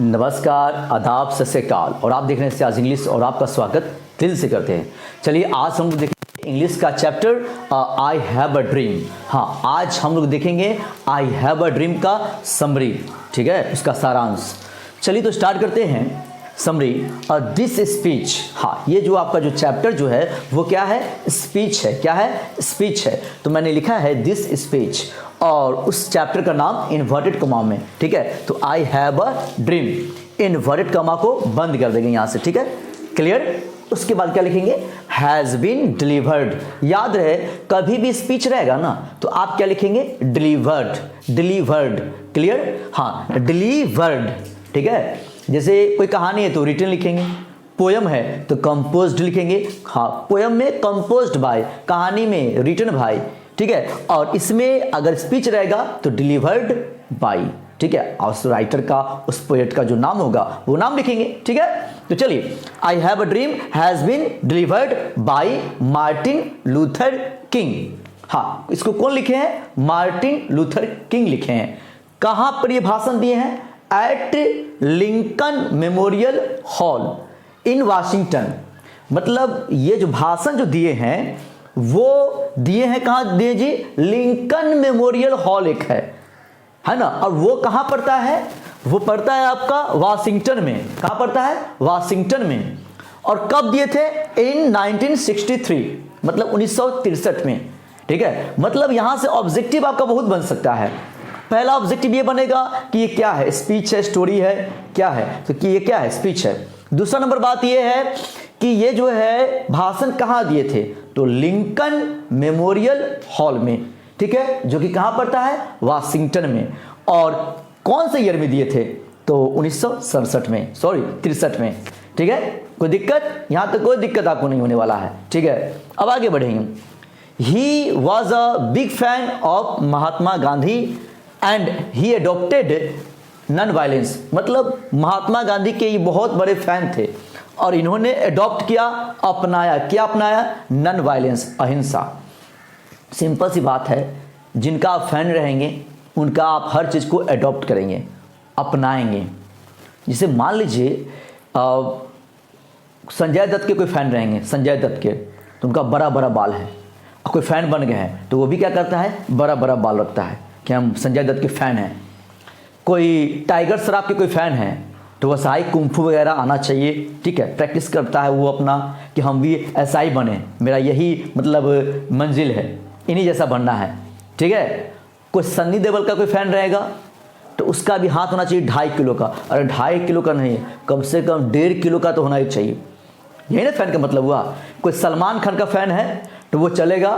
नमस्कार, आदाब, सत श्री अकाल। और आप देख रहे हैं सियाज इंग्लिश और आपका स्वागत दिल से करते हैं। चलिए आज हम लोग देखेंगे इंग्लिश का chapter I have a dream. हाँ, आज हम लोग देखेंगे आई हैव अ ड्रीम का समरी, ठीक है, उसका सारांश। चलिए तो स्टार्ट करते हैं। Summary this speech. हाँ, ये जो आपका जो चैप्टर जो है वो क्या है? स्पीच है। क्या है? स्पीच है। तो मैंने लिखा है दिस स्पीच और उस चैप्टर का नाम इन्वर्टेड कॉमा में, ठीक है। तो आई have a dream, inverted comma को बंद कर देंगे यहाँ से, ठीक है, क्लियर। उसके बाद क्या लिखेंगे? Has been delivered. याद रहे कभी भी स्पीच रहेगा ना तो आप क्या लिखेंगे? Delivered, delivered, clear. हाँ, डिलीवर्ड, ठीक है। जैसे कोई कहानी है तो रिटन लिखेंगे, पोयम है तो कंपोज्ड लिखेंगे। हाँ, पोयम में कंपोज्ड बाय, कहानी में रिटन बाय, ठीक है। और इसमें अगर स्पीच रहेगा तो डिलीवर्ड बाय, ठीक है। और उस राइटर का, उस पोएट का जो नाम होगा वो नाम लिखेंगे, ठीक है। तो चलिए, I have a dream has been delivered by Martin Luther King. हाँ, इसको कौन लिखे हैं? मार्टिन लूथर किंग लिखे हैं। कहां पर ये भाषण दिए हैं? At Lincoln Memorial hall in Washington. मतलब ये जो भाषण जो दिए हैं वो दिए हैं कहां दिए जी? लिंकन मेमोरियल हॉल एक है ना। और वो कहां पड़ता है? वो पड़ता है आपका वाशिंगटन में। कहां पड़ता है? वाशिंगटन में। और कब दिए थे? इन 1963, मतलब 1963 में, ठीक है। मतलब यहां से ऑब्जेक्टिव आपका बहुत बन सकता है। पहला ऑब्जेक्टिव ये बनेगा कि ये क्या है? स्पीच है, स्टोरी है, क्या है? तो कि ये क्या है? स्पीच है। दूसरा नंबर बात ये है कि ये जो है भाषण कहाँ दिए थे? तो लिंकन मेमोरियल हॉल में, ठीक है, जो कि कहाँ पड़ता है? वाशिंगटन में। और कौन से ईयर में दिए थे? तो 1967 में, सॉरी 63 में, ठीक है। कोई दिक्कत? यहाँ तक कोई दिक्कत आपको नहीं होने वाला है, ठीक है। अब आगे बढ़ेंगे। He was a big fan of Mahatma Gandhi and he adopted non violence. मतलब महात्मा गांधी के ये बहुत बड़े फैन थे और इन्होंने अडॉप्ट किया, अपनाया। क्या अपनाया? नॉन वायलेंस, अहिंसा। सिंपल सी बात है, जिनका आप फैन रहेंगे उनका आप हर चीज़ को अडॉप्ट करेंगे, अपनाएंगे। जैसे मान लीजिए संजय दत्त के कोई फैन रहेंगे, संजय दत्त के, तो उनका बड़ा बड़ा बाल है। कोई फैन बन गए हैं तो वो भी क्या करता है? बड़ा बड़ा बाल रखता है कि हम संजय दत्त के फैन हैं। कोई टाइगर श्रॉफ के कोई फैन है तो वह साई कुंफू वगैरह आना चाहिए, ठीक है, प्रैक्टिस करता है वो अपना कि हम भी ऐसा ही बने, मेरा यही मतलब मंजिल है, इन्हीं जैसा बनना है, ठीक है। कोई सन्नी देओल का कोई फैन रहेगा तो उसका भी हाथ होना चाहिए 2.5 किलो का। अरे 2.5 किलो का नहीं, कम से कम 1.5 किलो का तो होना ही चाहिए। यही ना फैन का मतलब हुआ। कोई सलमान खान का फैन है तो वो चलेगा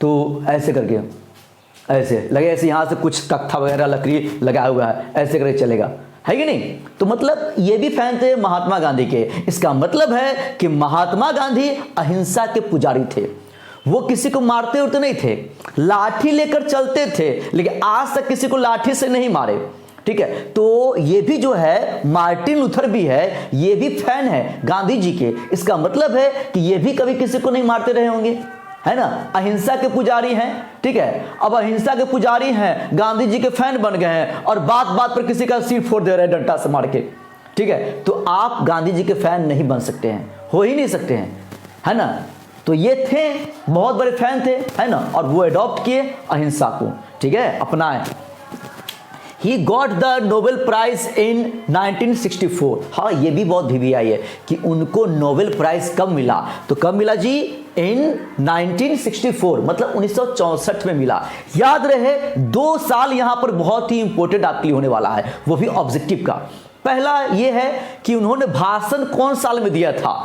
तो ऐसे करके, ऐसे लगे, ऐसे यहाँ से कुछ तख्ता वगैरह लकड़ी लगा हुआ है, ऐसे करके चलेगा, है कि नहीं। तो मतलब ये भी फैन थे महात्मा गांधी के। इसका मतलब है कि महात्मा गांधी अहिंसा के पुजारी थे। वो किसी को मारते उड़ते नहीं थे, लाठी लेकर चलते थे, लेकिन आज तक किसी को लाठी से नहीं मारे, ठीक है। तो ये भी जो है मार्टिन लूथर भी है, ये भी फैन है गांधी जी के। इसका मतलब है कि ये भी कभी किसी को नहीं मारते रहे होंगे, है ना। अहिंसा के पुजारी हैं, ठीक है। अब अहिंसा के पुजारी हैं, गांधी जी के फैन बन गए हैं और बात बात पर किसी का सिर फोड़ दे रहे हैं डंडा से मार के, ठीक है। तो आप गांधी जी के फैन नहीं बन सकते हैं, हो ही नहीं सकते हैं, है ना। तो ये थे बहुत बड़े फैन थे, है ना, और वो अडॉप्ट किए अहिंसा को, ठीक है, अपनाए। He got the Nobel Prize in 1964। हाँ, ये भी बहुत VVI है कि उनको नोबेल प्राइज कब मिला? तो कब मिला जी? इन 1964, मतलब 1964 में मिला। याद रहे 2 साल यहाँ पर बहुत ही इंपॉर्टेंट आपके लिए होने वाला है, वो भी ऑब्जेक्टिव का। पहला ये है कि उन्होंने भाषण कौन साल में दिया था,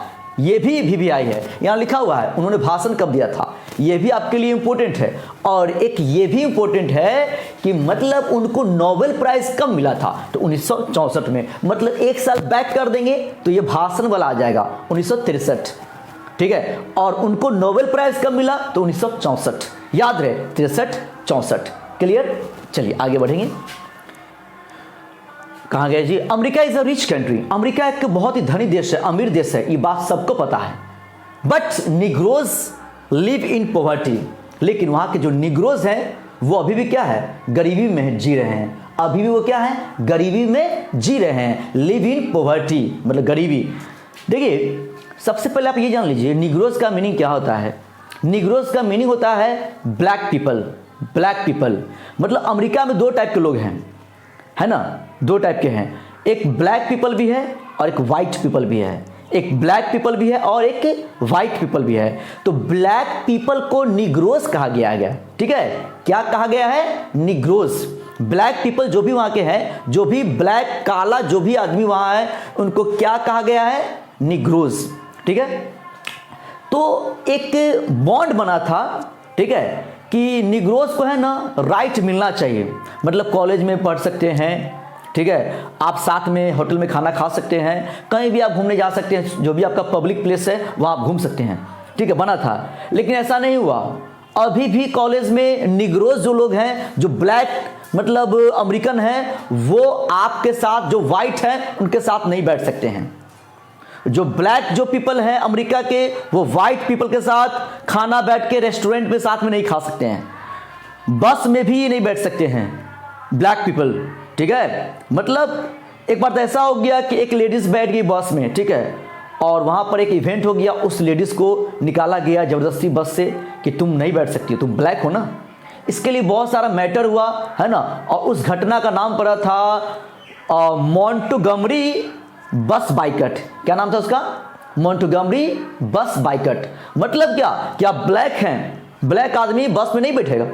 ये भी VVI है, यहाँ लिखा हुआ है उन्होंने भाषण कब दिया था, ये भी आपके लिए इंपॉर्टेंट है। और एक ये भी इंपॉर्टेंट है कि मतलब उनको नोबेल प्राइज कब मिला था? तो 1964 में। मतलब 1 साल बैक कर देंगे तो ये भाषण वाला आ जाएगा 1963, ठीक है। और उनको नोबेल प्राइज कब मिला? तो 1964। याद रहे 63 64, क्लियर। चलिए आगे बढ़ेंगे। कहाँ गए जी? America is a rich country. America एक बहुत ही धनी देश है, अमीर देश है, ये बात सबको पता है। But Negroes live in poverty. लेकिन वहाँ के जो निग्रोज हैं वो अभी भी क्या है? गरीबी में जी रहे हैं। अभी भी वो क्या है, गरीबी में जी रहे हैं, लिव इन पॉवर्टी, मतलब गरीबी। देखिए सबसे पहले आप ये जान लीजिए निग्रोज का मीनिंग क्या होता है। निग्रोज का मीनिंग होता है ब्लैक पीपल। ब्लैक पीपल मतलब अमेरिका में दो टाइप के लोग हैं, है ना, दो टाइप के हैं, एक ब्लैक पीपल भी है और एक वाइट पीपल भी है। एक ब्लैक पीपल भी है और एक वाइट पीपल भी है। तो ब्लैक पीपल को निग्रोज कहा गया, ठीक है, क्या कहा गया है, निग्रोज। ब्लैक पीपल जो भी वहां के हैं, जो भी ब्लैक काला जो भी आदमी वहां है, उनको क्या कहा गया है, निग्रोज, ठीक है। तो एक बॉन्ड बना था, ठीक है, कि निग्रोज को है ना राइट मिलना चाहिए, मतलब कॉलेज में पढ़ सकते हैं, ठीक है, आप साथ में होटल में खाना खा सकते हैं, कहीं भी आप घूमने जा सकते हैं, जो भी आपका पब्लिक प्लेस है वहाँ आप घूम सकते हैं, ठीक है, बना था। लेकिन ऐसा नहीं हुआ, अभी भी कॉलेज में निग्रोज जो लोग हैं, जो ब्लैक मतलब अमेरिकन हैं, वो आपके साथ जो वाइट हैं उनके साथ नहीं बैठ सकते हैं। जो ब्लैक जो पीपल हैं अमेरिका के, वो वाइट पीपल के साथ खाना बैठ के रेस्टोरेंट में साथ में नहीं खा सकते हैं, बस में भी नहीं बैठ सकते हैं ब्लैक पीपल, ठीक है। मतलब एक बार तो ऐसा हो गया कि एक लेडीज बैठ गई बस में, ठीक है, और वहां पर एक इवेंट हो गया, उस लेडीज को निकाला गया जबरदस्ती बस से कि तुम नहीं बैठ सकती, तुम ब्लैक हो ना। इसके लिए बहुत सारा मैटर हुआ, है ना, और उस घटना का नाम पड़ा था मॉन्टगोमरी बस बाइकट। क्या नाम था उसका, मॉन्टगोमरी बस बाइकट। मतलब क्या ब्लैक हैं, ब्लैक आदमी बस में नहीं बैठेगा,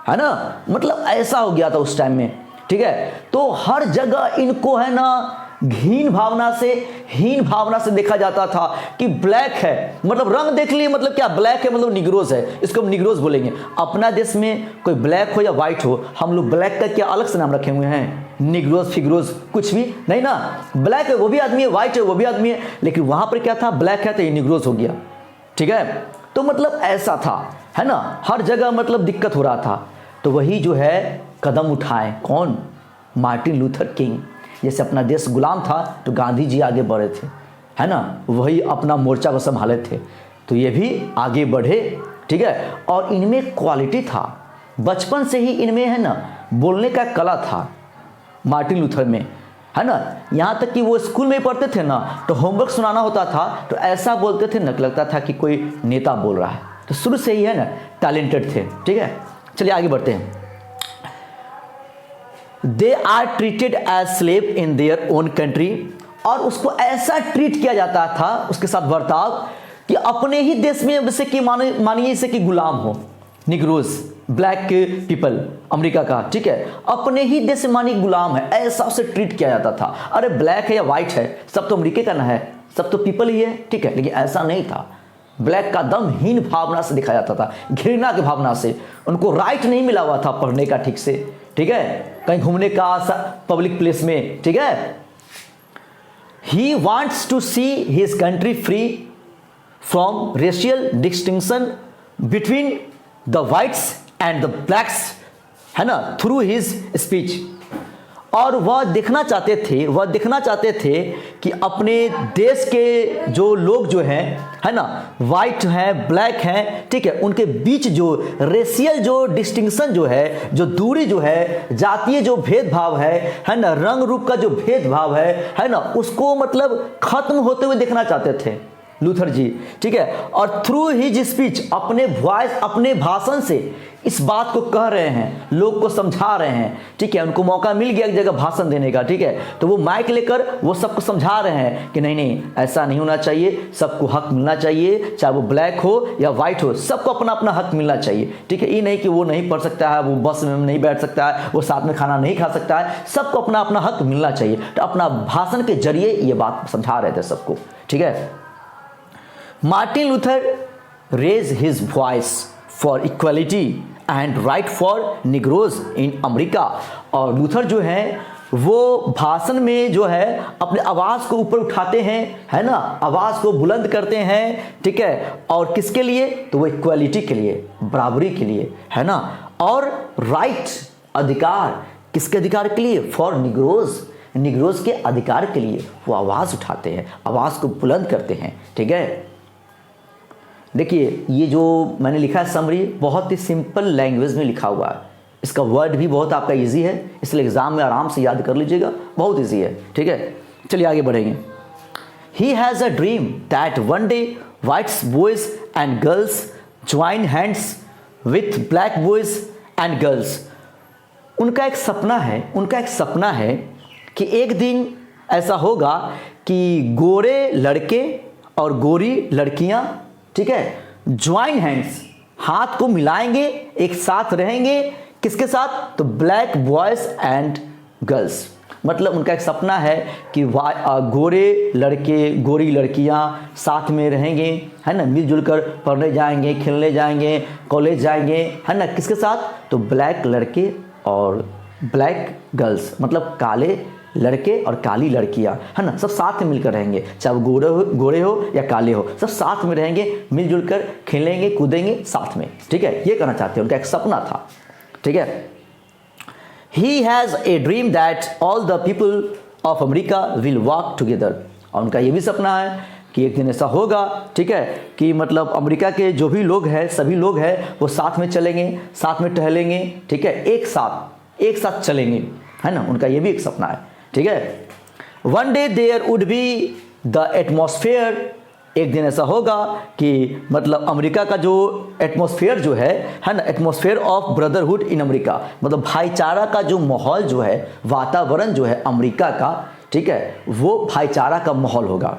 है ना, मतलब ऐसा हो गया था उस टाइम में, ठीक है। तो हर जगह इनको है ना हीन भावना से देखा जाता था कि ब्लैक है, मतलब रंग देख लिए, मतलब क्या ब्लैक है मतलब निग्रोज है, इसको हम निग्रोज बोलेंगे। अपना देश में कोई ब्लैक हो या वाइट हो, हम लोग ब्लैक का क्या अलग से नाम रखे हुए हैं, निग्रोज फिग्रोज कुछ भी नहीं ना। ब्लैक है वो भी आदमी है, वाइट है वो भी आदमी है, लेकिन वहां पर क्या था, ब्लैक है तो ये निग्रोज हो गया, ठीक है। तो मतलब ऐसा था, है ना, हर जगह मतलब दिक्कत हो रहा था। तो वही जो है कदम उठाए कौन, मार्टिन लूथर किंग। जैसे अपना देश गुलाम था तो गांधी जी आगे बढ़े थे, है ना, वही अपना मोर्चा को संभाले थे, तो ये भी आगे बढ़े, ठीक है। और इनमें क्वालिटी था, बचपन से ही इनमें है ना बोलने का कला था मार्टिन लूथर में, है ना। यहाँ तक कि वो स्कूल में पढ़ते थे ना, तो होमवर्क सुनाना होता था तो ऐसा बोलते थे न, लगता था कि कोई नेता बोल रहा है। तो शुरू से ही है ना टैलेंटेड थे, ठीक है। चलिए आगे बढ़ते हैं। They are treated as slave in their own country, और उसको ऐसा ट्रीट किया जाता था, उसके साथ बर्ताव, कि अपने ही देश में जैसे कि मानिए इसे कि गुलाम हो, निग्रोज ब्लैक पीपल अमेरिका का, ठीक है, अपने ही देश में मानिए गुलाम है, ऐसा उसे ट्रीट किया जाता था। अरे ब्लैक है या वाइट है, सब तो अमेरिका का ना है, सब तो पीपल ही है, ठीक है। लेकिन ऐसा नहीं था, ब्लैक का दम हीन भावना से दिखाया जाता था, घृणा की भावना से। उनको राइट नहीं मिला हुआ था पढ़ने का ठीक से, ठीक है, कहीं घूमने का पब्लिक प्लेस में, ठीक है। He wants to see his country free from racial distinction between the whites and the blacks, है ना, थ्रू हिज स्पीच। और वह देखना चाहते थे कि अपने देश के जो लोग जो हैं, है ना, वाइट हैं ब्लैक हैं, ठीक है, उनके बीच जो रेशियल जो डिस्टिंक्शन जो है, जो दूरी जो है, जातीय जो भेदभाव है ना, रंग रूप का जो भेदभाव है ना, उसको मतलब खत्म होते हुए देखना चाहते थे लूथर जी, ठीक है। और थ्रू हिज स्पीच, अपने वॉइस अपने भाषण से इस बात को कह रहे हैं, लोग को समझा रहे हैं, ठीक है। उनको मौका मिल गया एक जगह भाषण देने का, ठीक है, तो वो माइक लेकर वो सबको समझा रहे हैं कि नहीं ऐसा नहीं होना चाहिए, सबको हक मिलना चाहिए, चाहे वो ब्लैक हो या वाइट हो, सबको अपना अपना हक मिलना चाहिए, ठीक है। ये नहीं कि वो नहीं पढ़ सकता है, वो बस में नहीं बैठ सकता है, वो साथ में खाना नहीं खा सकता है, सबको अपना अपना हक मिलना चाहिए। तो अपना भाषण के जरिए ये बात समझा रहे थे सबको, ठीक है। Martin Luther raised his voice for equality and right for Negroes in America। और लूथर जो है वो भाषण में जो है अपने आवाज़ को ऊपर उठाते हैं, है ना, आवाज़ को बुलंद करते हैं, ठीक है। और किसके लिए, तो वो इक्वालिटी के लिए, बराबरी के लिए, है ना। और राइट अधिकार, किसके अधिकार के लिए, फॉर निग्रोज के अधिकार के लिए वो आवाज़ उठाते हैं, आवाज़ को बुलंद करते हैं, ठीक है। देखिए ये जो मैंने लिखा है समरी, बहुत ही सिंपल लैंग्वेज में लिखा हुआ है, इसका वर्ड भी बहुत आपका इजी है, इसलिए एग्जाम में आराम से याद कर लीजिएगा, बहुत इजी है। ठीक है, चलिए आगे बढ़ेंगे। He has a dream that one day white boys and girls join hands with black boys and girls. उनका एक सपना है कि एक दिन ऐसा होगा कि गोरे लड़के और गोरी लड़कियां, ठीक है, ज्वाइन हैंड्स, हाथ को मिलाएंगे, एक साथ रहेंगे, किसके साथ? तो ब्लैक बॉयज एंड गर्ल्स। मतलब उनका एक सपना है कि गोरे लड़के गोरी लड़कियां साथ में रहेंगे, है ना, मिलजुल कर पढ़ने जाएंगे, खेलने जाएंगे, कॉलेज जाएंगे, है ना, किसके साथ? तो ब्लैक लड़के और ब्लैक गर्ल्स, मतलब काले लड़के और काली लड़कियां, है ना, सब साथ में मिलकर रहेंगे, चाहे वो गोरे हो या काले हो, सब साथ में रहेंगे, मिलजुल कर खेलेंगे कूदेंगे साथ में। ठीक है, ये कहना चाहते हैं, उनका एक सपना था। ठीक है, He has a dream that all the people of America will walk together. और उनका ये भी सपना है कि एक दिन ऐसा होगा, ठीक है, कि मतलब अमेरिका के जो भी लोग हैं, सभी लोग हैं, वो साथ में चलेंगे, साथ में टहलेंगे, ठीक है, एक साथ चलेंगे, है ना, उनका ये भी एक सपना है। ठीक है, One day there would be the atmosphere. एक दिन ऐसा होगा कि मतलब अमेरिका का जो एटमॉस्फेयर जो है ना, atmosphere of brotherhood in America, मतलब भाईचारा का जो माहौल जो है, वातावरण जो है अमेरिका का, ठीक है, वो भाईचारा का माहौल होगा।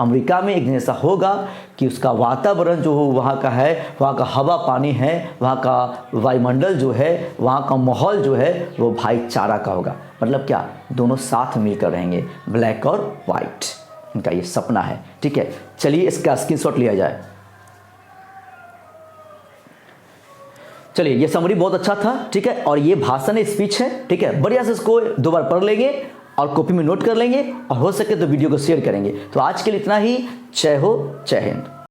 अमेरिका में एक दिन ऐसा होगा कि उसका वातावरण जो वहाँ का है, वहाँ का हवा पानी है, वहाँ का वायुमंडल जो है, वहाँ का माहौल जो है, वो भाईचारा का होगा। मतलब क्या? दोनों साथ मिलकर रहेंगे, ब्लैक और वाइट, इनका ये सपना है। ठीक है, चलिए इसका स्क्रीनशॉट लिया जाए। चलिए, ये समरी बहुत अच्छा था, ठीक है, और ये भाषण स्पीच है, ठीक है, बढ़िया से इसको दो बार पढ़ लेंगे और कॉपी में नोट कर लेंगे, और हो सके तो वीडियो को शेयर करेंगे। तो आज के लिए इतना ही। जय हो, जय हिंद।